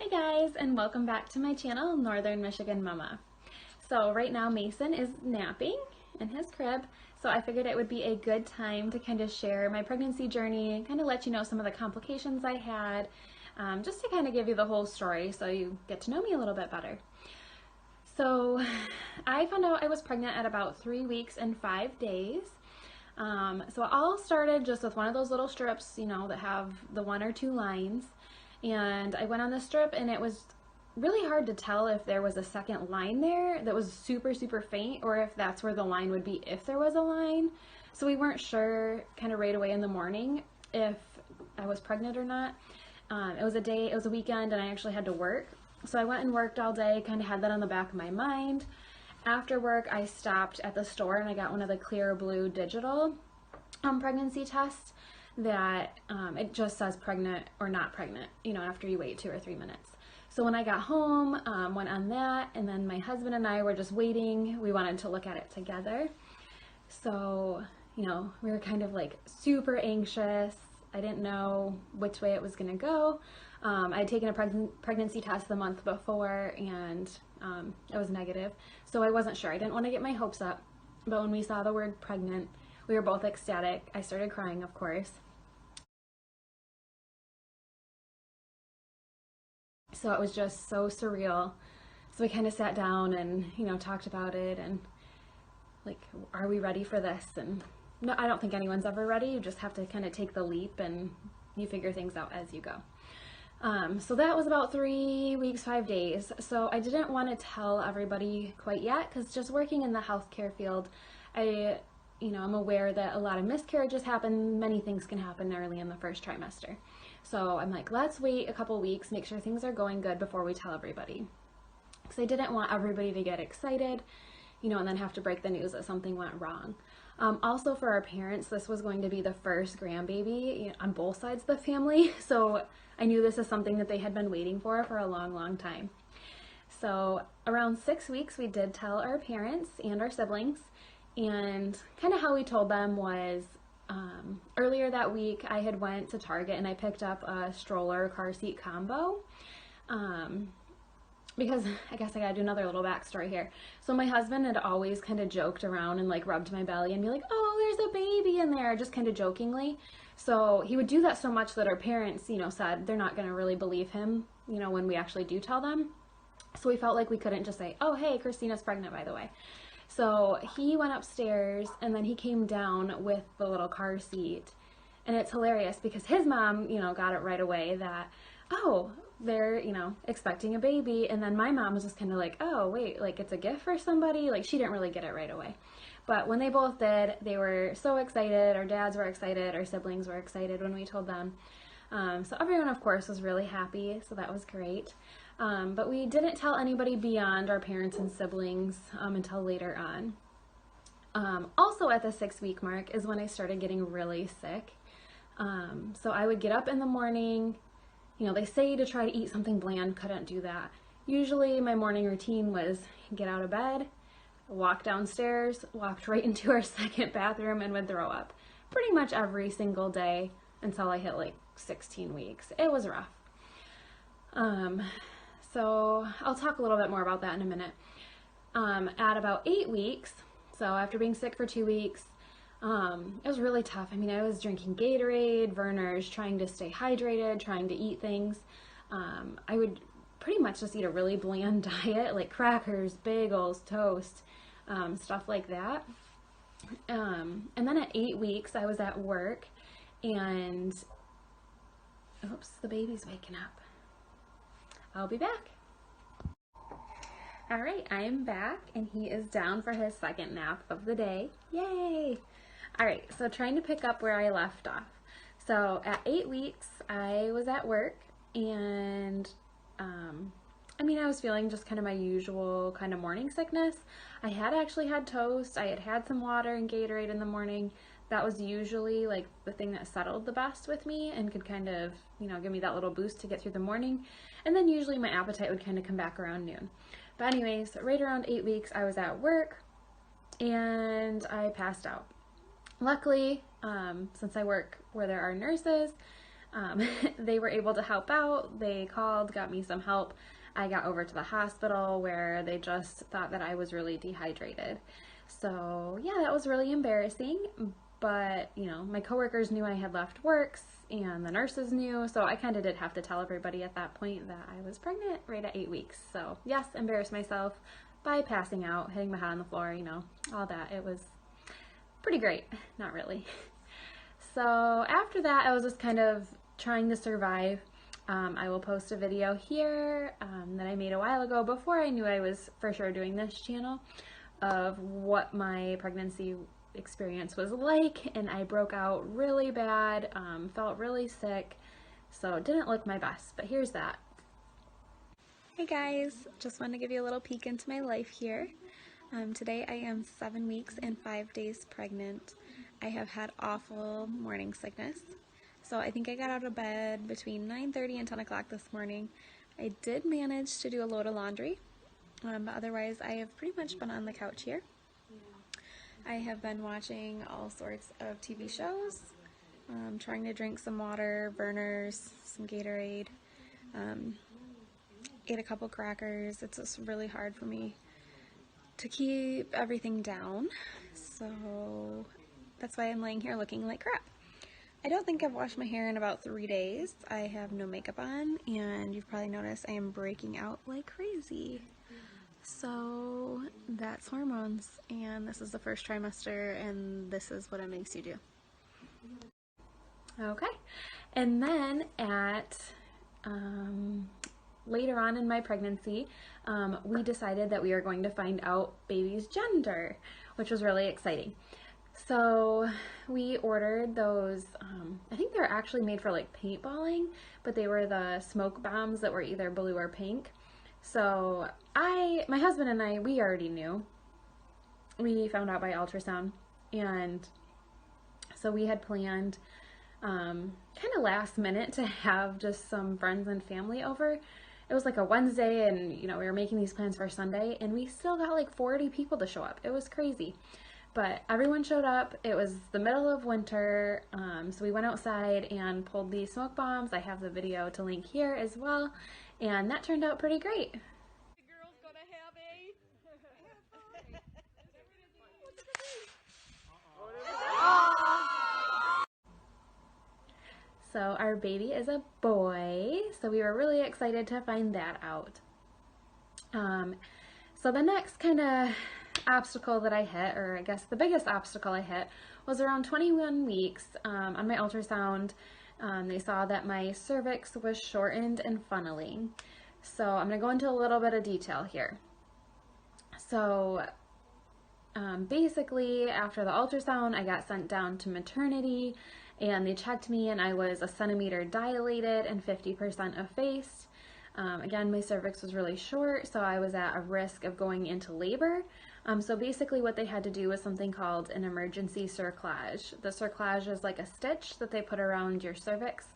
Hi guys, and welcome back to my channel, Northern Michigan Mama. So right now Mason is napping in his crib, so I figured it would be a good time to kind of share my pregnancy journey, kind of let you know some of the complications I had, just to kind of give you the whole story so you get to know me a little bit better. So I found out I was pregnant at about 3 weeks and 5 days. So it all started just with one of those little strips, that have the 1 or 2 lines. And I went on the strip and it was really hard to tell if there was a second line there that was super faint, or if that's where the line would be if there was a line. So we weren't sure kind of right away in the morning if I was pregnant or not. It was a weekend, and I actually had to work. So I went and worked all day, kind of had that on the back of my mind. After work, I stopped at the store and I got one of the clear blue digital pregnancy tests that it just says pregnant or not pregnant, after you wait 2 or 3 minutes. So when I got home, went on that, and then my husband and I were just waiting. We wanted to look at it together. So, we were kind of like super anxious. I didn't know which way it was going to go. I had taken a pregnancy test the month before, and it was negative. So I wasn't sure. I didn't want to get my hopes up. But when we saw the word pregnant, we were both ecstatic. I started crying, of course. So it was just so surreal. So we kind of sat down and, talked about it and like, are we ready for this? And no, I don't think anyone's ever ready. You just have to kind of take the leap and you figure things out as you go. So that was about 3 weeks, 5 days. So I didn't want to tell everybody quite yet, because just working in the healthcare field, I'm aware that a lot of miscarriages happen. Many things can happen early in the first trimester. So I'm like, let's wait a couple weeks, make sure things are going good before we tell everybody. Because I didn't want everybody to get excited, and then have to break the news that something went wrong. Also for our parents, this was going to be the first grandbaby on both sides of the family. So I knew this is something that they had been waiting for a long time. So around 6 weeks, we did tell our parents and our siblings. And kind of how we told them was, earlier that week I had went to Target and I picked up a stroller car seat combo, because I guess I gotta do another little backstory here. So my husband had always kind of joked around and like rubbed my belly and be like, oh, there's a baby in there, just kind of jokingly. So he would do that so much that our parents, said they're not gonna really believe him, when we actually do tell them. So we felt like we couldn't just say, oh, hey, Christina's pregnant, by the way. So he went upstairs and then he came down with the little car seat. And it's hilarious because his mom, got it right away that, oh, they're, expecting a baby. And then my mom was just kind of like, oh, wait, like it's a gift for somebody? Like she didn't really get it right away. But when they both did, they were so excited. Our dads were excited. Our siblings were excited when we told them. So everyone, of course, was really happy. So that was great. But we didn't tell anybody beyond our parents and siblings until later on. Also at the 6-week mark is when I started getting really sick. So I would get up in the morning, they say to try to eat something bland, couldn't do that. Usually my morning routine was get out of bed, walk downstairs, walked right into our second bathroom, and would throw up pretty much every single day until I hit like 16 weeks. It was rough. So I'll talk a little bit more about that in a minute. At about 8 weeks, so after being sick for 2 weeks, it was really tough. I was drinking Gatorade, Verner's, trying to stay hydrated, trying to eat things. I would pretty much just eat a really bland diet, like crackers, bagels, toast, stuff like that. And then at 8 weeks, I was at work, and oops, the baby's waking up. I'll be back. All right, I am back, and he is down for his second nap of the day. Yay! All right, so trying to pick up where I left off. So at 8 weeks, I was at work, and I was feeling just kind of my usual kind of morning sickness. I had actually had toast. I had had some water and Gatorade in the morning. That was usually like the thing that settled the best with me and could kind of, give me that little boost to get through the morning. And then usually my appetite would kind of come back around noon. But anyways, right around 8 weeks, I was at work and I passed out. Luckily, since I work where there are nurses, They were able to help out. They called, got me some help. I got over to the hospital where they just thought that I was really dehydrated. So yeah, that was really embarrassing, but you know, my coworkers knew I had left work and the nurses knew, so I kind of did have to tell everybody at that point that I was pregnant right at 8 weeks. So yes, embarrassed myself by passing out, hitting my head on the floor, you know, all that. It was pretty great. Not really. So after that, I was just kind of trying to survive. I will post a video here that I made a while ago before I knew I was for sure doing this channel of what my pregnancy experience was like, and I broke out really bad, felt really sick, so it didn't look my best, but here's that. Hey guys, just wanted to give you a little peek into my life here. Today I am 7 weeks and 5 days pregnant. I have had awful morning sickness. So I think I got out of bed between 9:30 and 10 o'clock this morning. I did manage to do a load of laundry, but otherwise I have pretty much been on the couch here. I have been watching all sorts of TV shows, trying to drink some water, Vernors, some Gatorade, ate a couple crackers. It's just really hard for me to keep everything down, so that's why I'm laying here looking like crap. I don't think I've washed my hair in about 3 days. I have no makeup on, and you've probably noticed I am breaking out like crazy. So that's hormones, and this is the first trimester, and this is what it makes you do. Okay, and then at later on in my pregnancy, we decided that we were going to find out baby's gender, which was really exciting. So we ordered those, I think they were actually made for like paintballing, but they were the smoke bombs that were either blue or pink. So my husband and I, we already knew. We found out by ultrasound, and so we had planned kind of last minute to have just some friends and family over. It was like a Wednesday, and you know, we were making these plans for Sunday, and we still got like 40 people to show up. It was crazy. But everyone showed up. It was the middle of winter, so we went outside and pulled these smoke bombs. I have the video to link here as well, and that turned out pretty great. The girl's gonna have a... So our baby is a boy, so we were really excited to find that out. So the next kind of obstacle that I hit, or I guess the biggest obstacle I hit, was around 21 weeks. On my ultrasound, they saw that my cervix was shortened and funneling. So I'm going to go into a little bit of detail here. So basically, after the ultrasound, I got sent down to maternity, and they checked me, and I was 1 centimeter dilated and 50% effaced. Again, my cervix was really short, so I was at a risk of going into labor. So basically what they had to do was something called an emergency cerclage. The cerclage is like a stitch that they put around your cervix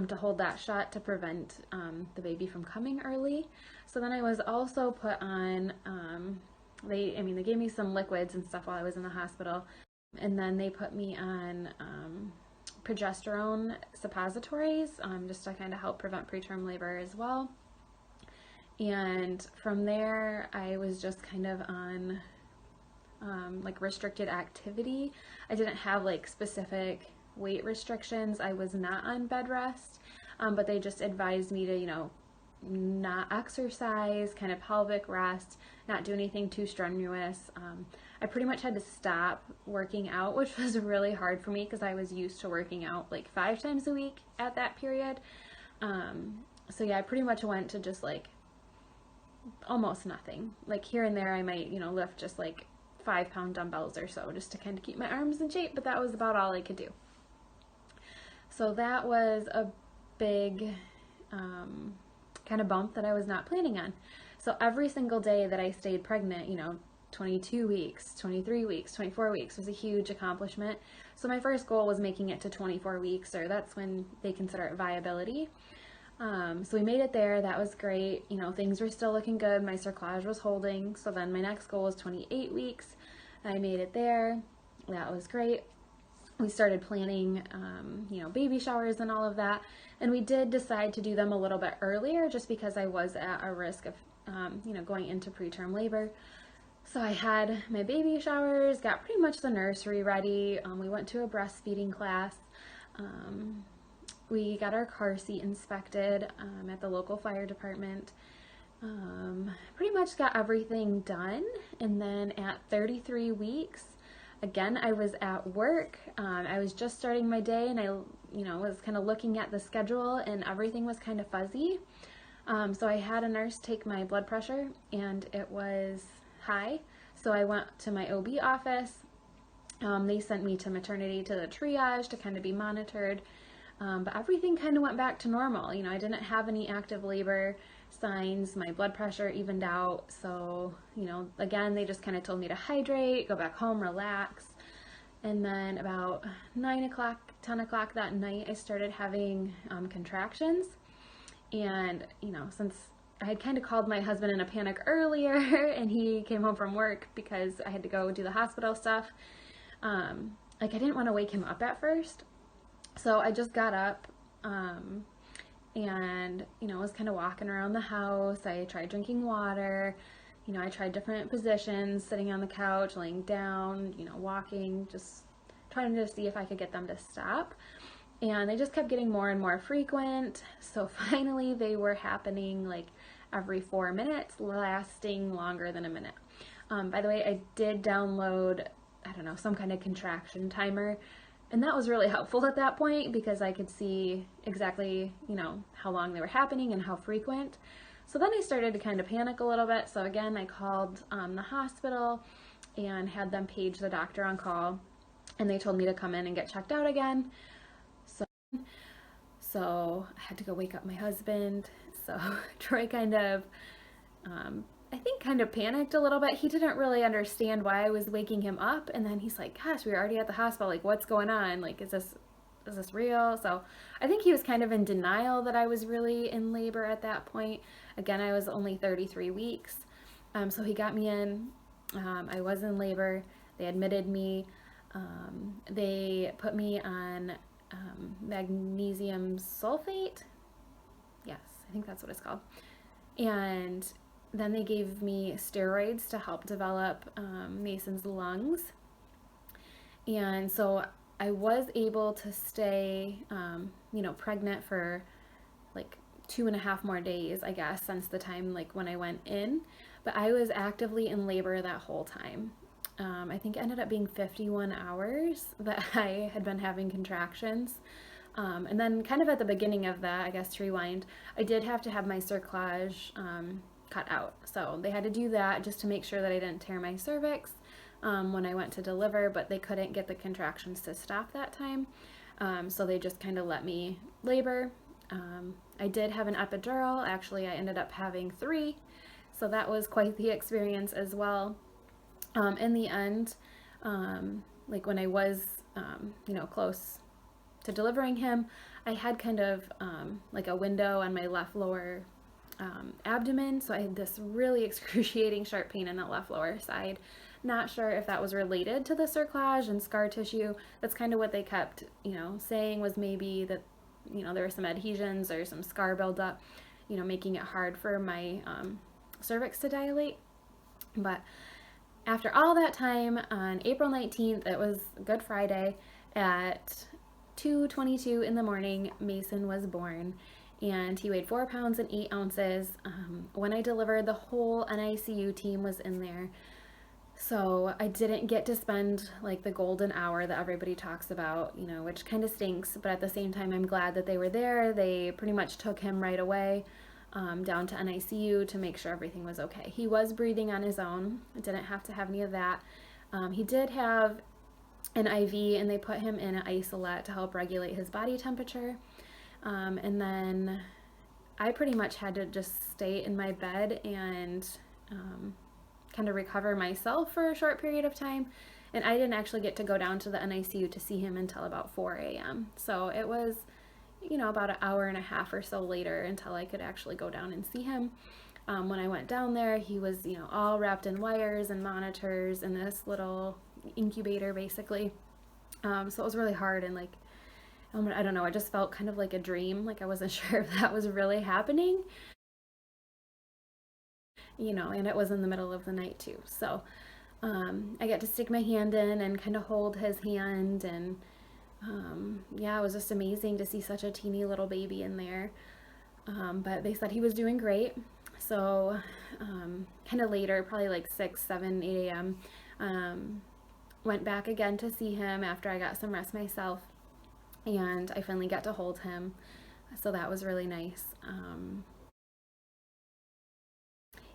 to hold that shut to prevent the baby from coming early. So then I was also put on, they gave me some liquids and stuff while I was in the hospital, and then they put me on progesterone suppositories just to kind of help prevent preterm labor as well. And from there, I was just kind of on like restricted activity. I didn't have like specific weight restrictions. I was not on bed rest, but they just advised me to, you know, not exercise, kind of pelvic rest, not do anything too strenuous. I pretty much had to stop working out, which was really hard for me because I was used to working out like 5 times a week at that period. So yeah, I pretty much went to just like almost nothing. Like here and there I might, you know, lift just like 5-pound dumbbells or so just to kind of keep my arms in shape, but that was about all I could do. So that was a big kind of bump that I was not planning on. So every single day that I stayed pregnant, you know, 22 weeks, 23 weeks, 24 weeks was a huge accomplishment. So my first goal was making it to 24 weeks, or that's when they consider it viability. So we made it there. That was great. You know, things were still looking good. My cerclage was holding. So then my next goal was 28 weeks. I made it there. That was great. we started planning, baby showers and all of that. And we did decide to do them a little bit earlier just because I was at a risk of, going into preterm labor. So I had my baby showers, got pretty much the nursery ready. We went to a breastfeeding class. We got our car seat inspected at the local fire department. Pretty much got everything done. And then at 33 weeks, again, I was at work. I was just starting my day, and I, was kind of looking at the schedule, and everything was kind of fuzzy. So I had a nurse take my blood pressure, and it was high. So I went to my OB office. They sent me to maternity to the triage to kind of be monitored. But everything kind of went back to normal. I didn't have any active labor signs. My blood pressure evened out. So, again, they just kind of told me to hydrate, go back home, relax. And then about 9 o'clock, 10 o'clock that night, I started having contractions. And, since I had kind of called my husband in a panic earlier and he came home from work because I had to go do the hospital stuff, I didn't want to wake him up at first. So I just got up and, was kind of walking around the house. I tried drinking water. I tried different positions, sitting on the couch, laying down, walking, just trying to see if I could get them to stop. And they just kept getting more and more frequent. So finally they were happening like every 4 minutes, lasting longer than a minute. By the way, I did download, some kind of contraction timer. And that was really helpful at that point because I could see exactly, how long they were happening and how frequent. So then I started to kind of panic a little bit. So again, I called the hospital and had them page the doctor on call. And they told me to come in and get checked out again. So I had to go wake up my husband. So Troy kind of panicked a little bit. He didn't really understand why I was waking him up. And then he's like, gosh, we were already at the hospital. Like, what's going on? Like, is this real? So I think he was kind of in denial that I was really in labor at that point. Again, I was only 33 weeks. So he got me in. I was in labor. They admitted me. They put me on magnesium sulfate. Yes, I think that's what it's called. And then they gave me steroids to help develop Mason's lungs. And so I was able to stay, pregnant for like 2.5 more days, I guess, since the time like when I went in. But I was actively in labor that whole time. I think it ended up being 51 hours that I had been having contractions. And then kind of at the beginning of that, I guess to rewind, I did have to have my cerclage cut out. So they had to do that just to make sure that I didn't tear my cervix when I went to deliver, but they couldn't get the contractions to stop that time. So they just kind of let me labor. I did have an epidural. Actually, I ended up having 3. So that was quite the experience as well. In the end, like when I was, close to delivering him, I had kind of like a window on my left lower abdomen. So I had this really excruciating sharp pain in that left lower side. Not sure if that was related to the cerclage and scar tissue. That's kind of what they kept, saying was maybe that, there were some adhesions or some scar buildup, making it hard for my cervix to dilate. But after all that time, on April 19th, it was Good Friday, at 2:22 in the morning, Mason was born, and he weighed 4 pounds and 8 ounces. When I delivered, the whole NICU team was in there. So I didn't get to spend like the golden hour that everybody talks about, which kind of stinks, but at the same time, I'm glad that they were there. They pretty much took him right away down to NICU to make sure everything was okay. He was breathing on his own. I didn't have to have any of that. He did have an IV, and they put him in an isolette to help regulate his body temperature. And then I pretty much had to just stay in my bed and kind of recover myself for a short period of time. And I didn't actually get to go down to the NICU to see him until about 4 a.m. So it was, about an hour and a half or so later until I could actually go down and see him. When I went down there, he was, all wrapped in wires and monitors in this little incubator, basically. So it was really hard, and like, I don't know, it just felt kind of like a dream. Like I wasn't sure if that was really happening, and it was in the middle of the night too. So I got to stick my hand in and kind of hold his hand, and yeah, it was just amazing to see such a teeny little baby in there. But they said he was doing great. So kind of later, probably like 6, 7, 8 a.m., went back again to see him after I got some rest myself, and I finally got to hold him. So that was really nice.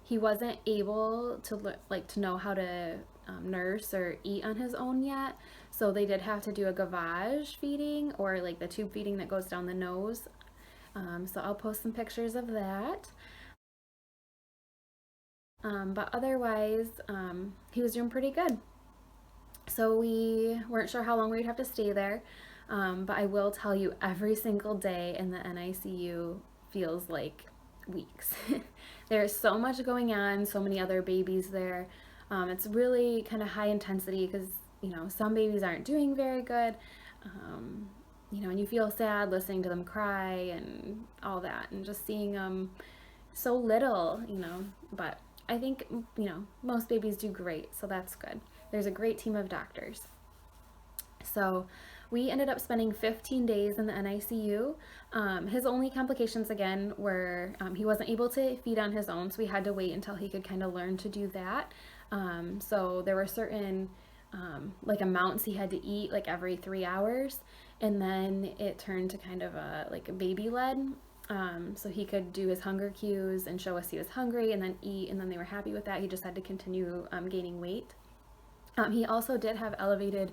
He wasn't able to to know how to nurse or eat on his own yet, so they did have to do a gavage feeding, or like the tube feeding that goes down the nose. So I'll post some pictures of that. But otherwise, he was doing pretty good. So we weren't sure how long we'd have to stay there, but I will tell you, every single day in the NICU feels like weeks. There's so much going on, so many other babies there. It's really kind of high intensity because, some babies aren't doing very good, and you feel sad listening to them cry and all that, and just seeing them so little, but I think, most babies do great, so that's good. There's a great team of doctors. So we ended up spending 15 days in the NICU. His only complications again were he wasn't able to feed on his own, so we had to wait until he could kind of learn to do that. So there were certain like amounts he had to eat like every 3 hours, and then it turned to kind of a baby led. So he could do his hunger cues and show us he was hungry and then eat, and then they were happy with that. He just had to continue gaining weight. He also did have elevated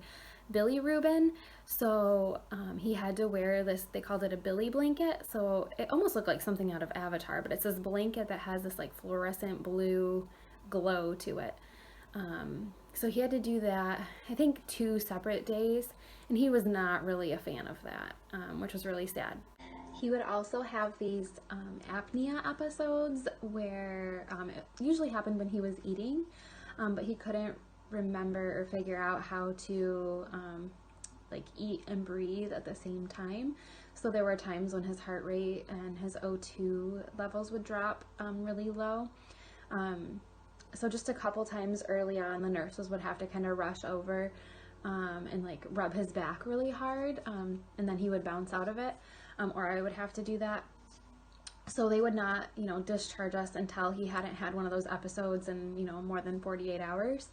bilirubin, so he had to wear this, they called it a billy blanket, so it almost looked like something out of Avatar, but it's this blanket that has this like fluorescent blue glow to it. So he had to do that, I think 2 separate days, and he was not really a fan of that, which was really sad. He would also have these apnea episodes where it usually happened when he was eating, but he couldn't remember or figure out how to eat and breathe at the same time. So there were times when his heart rate and his O2 levels would drop really low. So just a couple times early on, the nurses would have to kind of rush over and rub his back really hard, and then he would bounce out of it, or I would have to do that. So they would not, discharge us until he hadn't had one of those episodes in, more than 48 hours.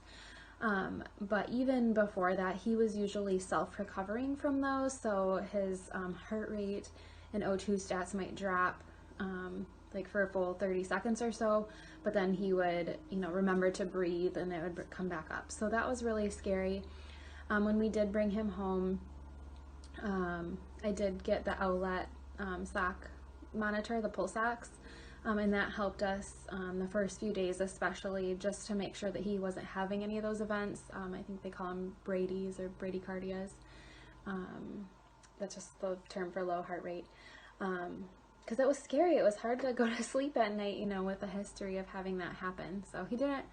But even before that, he was usually self-recovering from those, so his heart rate and O2 stats might drop for a full 30 seconds or so, but then he would, remember to breathe and it would come back up. So that was really scary. When we did bring him home, I did get the outlet sock monitor, the pulse ox, and that helped us the first few days, especially just to make sure that he wasn't having any of those events. I think they call them Brady's or bradycardias. That's just the term for low heart rate. Because it was scary. It was hard to go to sleep at night, with a history of having that happen. So he didn't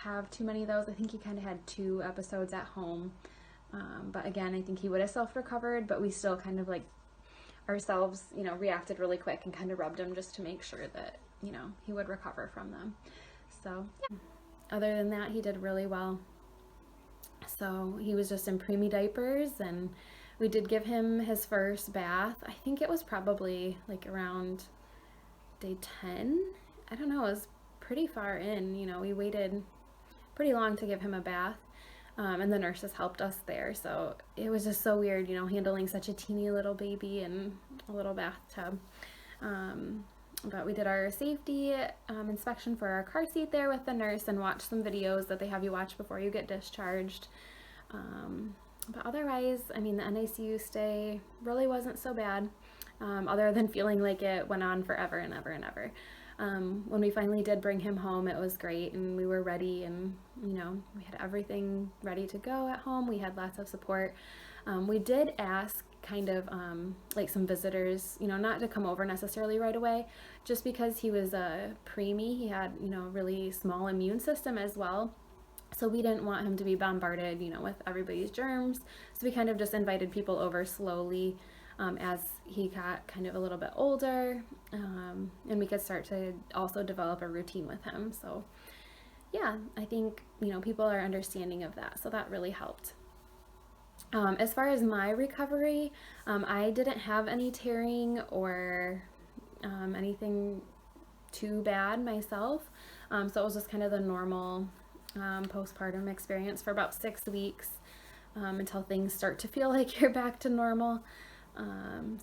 have too many of those. I think he kind of had 2 episodes at home. But again, I think he would have self-recovered, but we still kind of ourselves, reacted really quick and kind of rubbed him just to make sure that, he would recover from them. So, yeah. Other than that, he did really well. So he was just in preemie diapers, and we did give him his first bath. I think it was probably around day 10. I don't know, it was pretty far in, we waited pretty long to give him a bath. And the nurses helped us there, so it was just so weird, handling such a teeny little baby in a little bathtub. But we did our safety inspection for our car seat there with the nurse, and watched some videos that they have you watch before you get discharged. But otherwise, the NICU stay really wasn't so bad, other than feeling like it went on forever and ever and ever. When we finally did bring him home, it was great, and we were ready, and we had everything ready to go at home. We had lots of support. We did ask kind of some visitors, not to come over necessarily right away, just because he was a preemie. He had really small immune system as well. So we didn't want him to be bombarded, you know, with everybody's germs. So we kind of just invited people over slowly as he got kind of a little bit older, and we could start to also develop a routine with him. So yeah, I think, you know, people are understanding of that. So that really helped. As far as my recovery, I didn't have any tearing or anything too bad myself. So it was just kind of the normal postpartum experience for about 6 weeks until things start to feel like you're back to normal.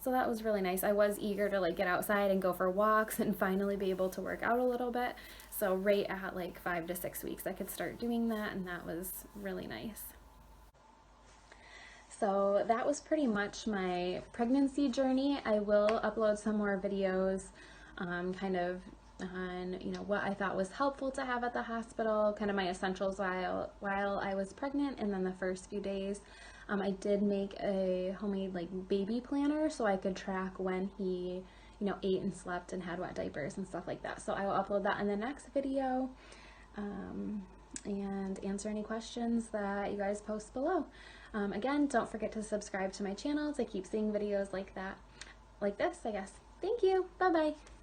So that was really nice. I was eager to like get outside and go for walks and finally be able to work out a little bit. So right at like 5 to 6 weeks, I could start doing that, and that was really nice. So that was pretty much my pregnancy journey. I will upload some more videos kind of on, you know, what I thought was helpful to have at the hospital, kind of my essentials while I was pregnant, and then the first few days. I did make a homemade like baby planner so I could track when he, you know, ate and slept and had wet diapers and stuff like that. So I will upload that in the next video. And answer any questions that you guys post below. Again, don't forget to subscribe to my channel to keep seeing videos like that, like this, I guess. Thank you. Bye-bye.